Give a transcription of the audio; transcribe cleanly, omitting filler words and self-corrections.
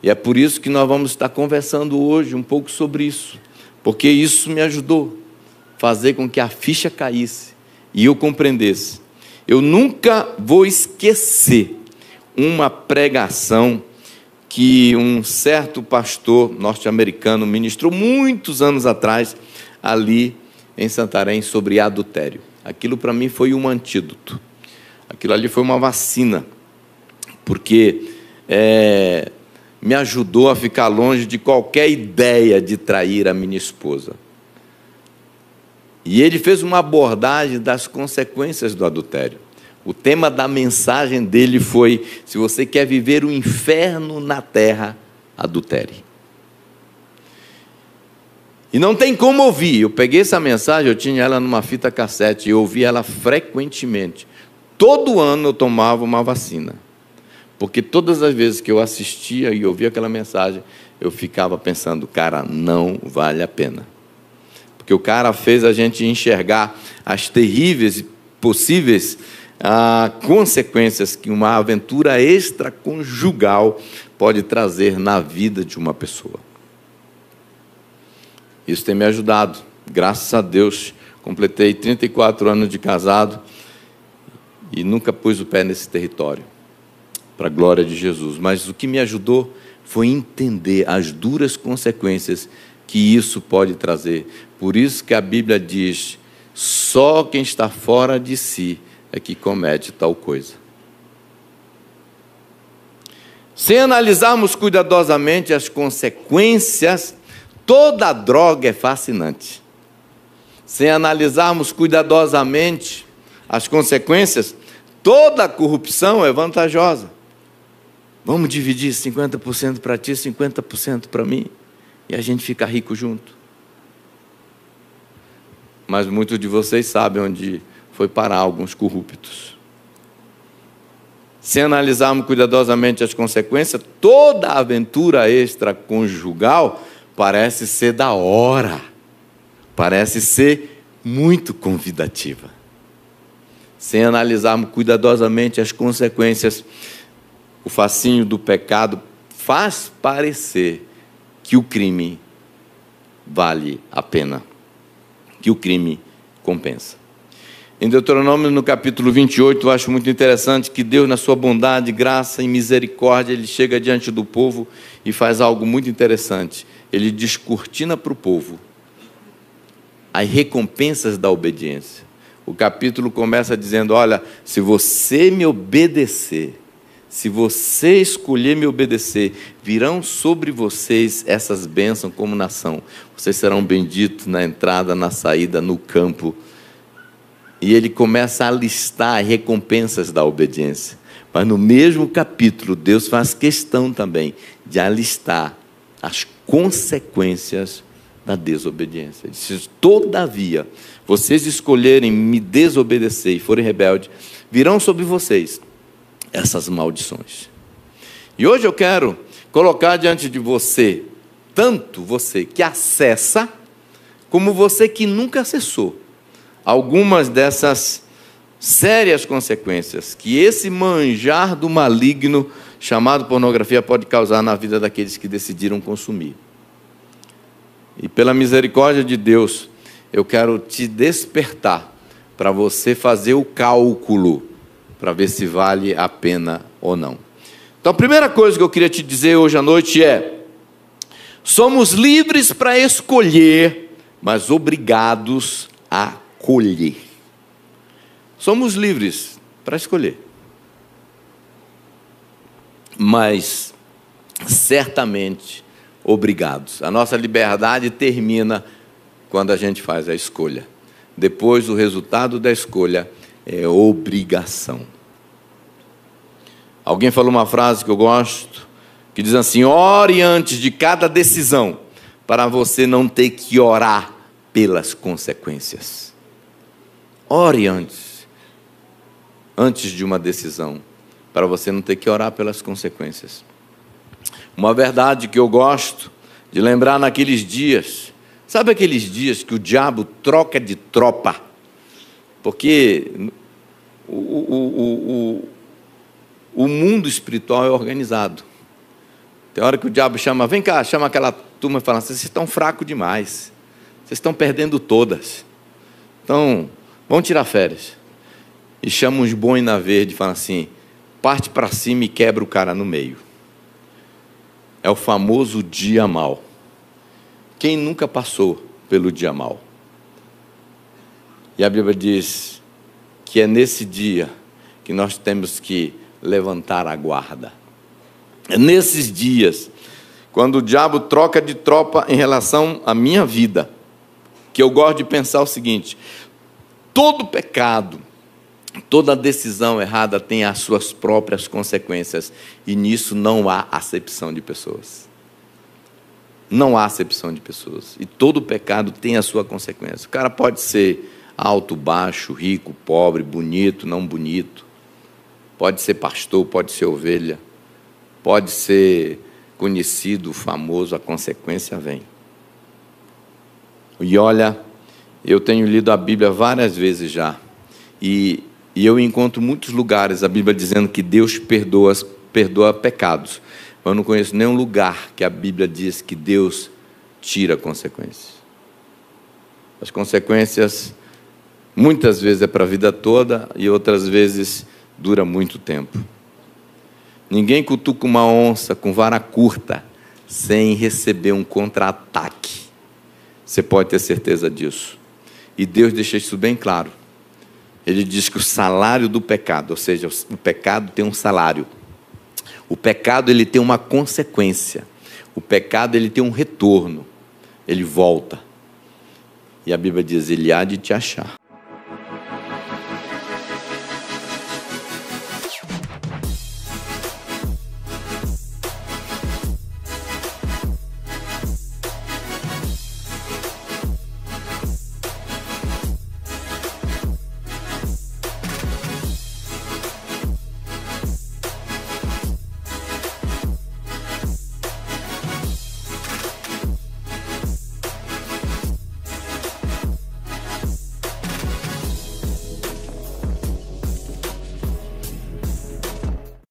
E é por isso que nós vamos estar conversando hoje um pouco sobre isso, porque isso me ajudou a fazer com que a ficha caísse e eu compreendesse. Eu nunca vou esquecer uma pregação que um certo pastor norte-americano ministrou muitos anos atrás, ali em Santarém, sobre adultério. Aquilo para mim foi um antídoto. Aquilo ali foi uma vacina, porque me ajudou a ficar longe de qualquer ideia de trair a minha esposa. E ele fez uma abordagem das consequências do adultério. O tema da mensagem dele foi: se você quer viver o inferno na terra, adultere. E não tem como ouvir. Eu peguei essa mensagem, eu tinha ela numa fita cassete, e eu ouvi ela frequentemente. Todo ano eu tomava uma vacina, porque todas as vezes que eu assistia e ouvia aquela mensagem, eu ficava pensando: cara, não vale a pena. Porque o cara fez a gente enxergar as terríveis e possíveis consequências que uma aventura extraconjugal pode trazer na vida de uma pessoa. Isso tem me ajudado, graças a Deus. Completei 34 anos de casado e nunca pus o pé nesse território, para a glória de Jesus. Mas o que me ajudou foi entender as duras consequências que isso pode trazer. Por isso que a Bíblia diz: só quem está fora de si é que comete tal coisa. Sem analisarmos cuidadosamente as consequências, toda droga é fascinante. Sem analisarmos cuidadosamente as consequências, toda corrupção é vantajosa. Vamos dividir 50% para ti, 50% para mim, e a gente fica rico junto. Mas muitos de vocês sabem onde foi parar alguns corruptos. Se analisarmos cuidadosamente as consequências, toda aventura extraconjugal parece ser da hora, parece ser muito convidativa. Sem analisarmos cuidadosamente as consequências, o fascínio do pecado faz parecer que o crime vale a pena, que o crime compensa. Em Deuteronômio, no capítulo 28, eu acho muito interessante que Deus, na sua bondade, graça e misericórdia, Ele chega diante do povo e faz algo muito interessante. Ele descortina para o povo as recompensas da obediência. O capítulo começa dizendo: olha, se você me obedecer, se você escolher me obedecer, virão sobre vocês essas bênçãos como nação. Vocês serão benditos na entrada, na saída, no campo. E ele começa a listar as recompensas da obediência. Mas no mesmo capítulo, Deus faz questão também de alistar as consequências da desobediência. Ele diz: todavia, vocês escolherem me desobedecer e forem rebeldes, virão sobre vocês essas maldições. E hoje eu quero colocar diante de você, tanto você que acessa, como você que nunca acessou, algumas dessas sérias consequências que esse manjar do maligno chamado pornografia pode causar na vida daqueles que decidiram consumir. E pela misericórdia de Deus, eu quero te despertar para você fazer o cálculo, para ver se vale a pena ou não. Então, a primeira coisa que eu queria te dizer hoje à noite é: somos livres para escolher, mas obrigados a colher. Somos livres para escolher, mas certamente obrigados. A nossa liberdade termina quando a gente faz a escolha. Depois, o resultado da escolha é obrigação. Alguém falou uma frase que eu gosto, que diz assim: ore antes de cada decisão, para você não ter que orar pelas consequências. Ore antes de uma decisão, para você não ter que orar pelas consequências. Uma verdade que eu gosto de lembrar naqueles dias, sabe aqueles dias que o diabo troca de tropa? Porque o mundo espiritual é organizado. Tem hora que o diabo chama, vem cá, chama aquela turma e fala assim, vocês estão fracos demais, vocês estão perdendo todas. Então, vamos tirar férias. E chama uns boina verde e fala assim, parte para cima e quebra o cara no meio. É o famoso dia mau. Quem nunca passou pelo dia mau? E a Bíblia diz que é nesse dia que nós temos que levantar a guarda. É nesses dias, quando o diabo troca de tropa em relação à minha vida, que eu gosto de pensar o seguinte, todo pecado, toda decisão errada tem as suas próprias consequências, e nisso não há acepção de pessoas. Não há acepção de pessoas. E todo pecado tem a sua consequência. O cara pode ser alto, baixo, rico, pobre, bonito, não bonito. Pode ser pastor, pode ser ovelha. Pode ser conhecido, famoso, a consequência vem. E olha, eu tenho lido a Bíblia várias vezes já. E eu encontro muitos lugares a Bíblia dizendo que Deus perdoa pecados. Eu não conheço nenhum lugar que a Bíblia diz que Deus tira consequências. As consequências, muitas vezes é para a vida toda e outras vezes dura muito tempo. Ninguém cutuca uma onça com vara curta sem receber um contra-ataque. Você pode ter certeza disso. E Deus deixa isso bem claro. Ele diz que o salário do pecado, ou seja, o pecado tem um salário. O pecado ele tem uma consequência. O pecado ele tem um retorno. Ele volta. E a Bíblia diz, ele há de te achar.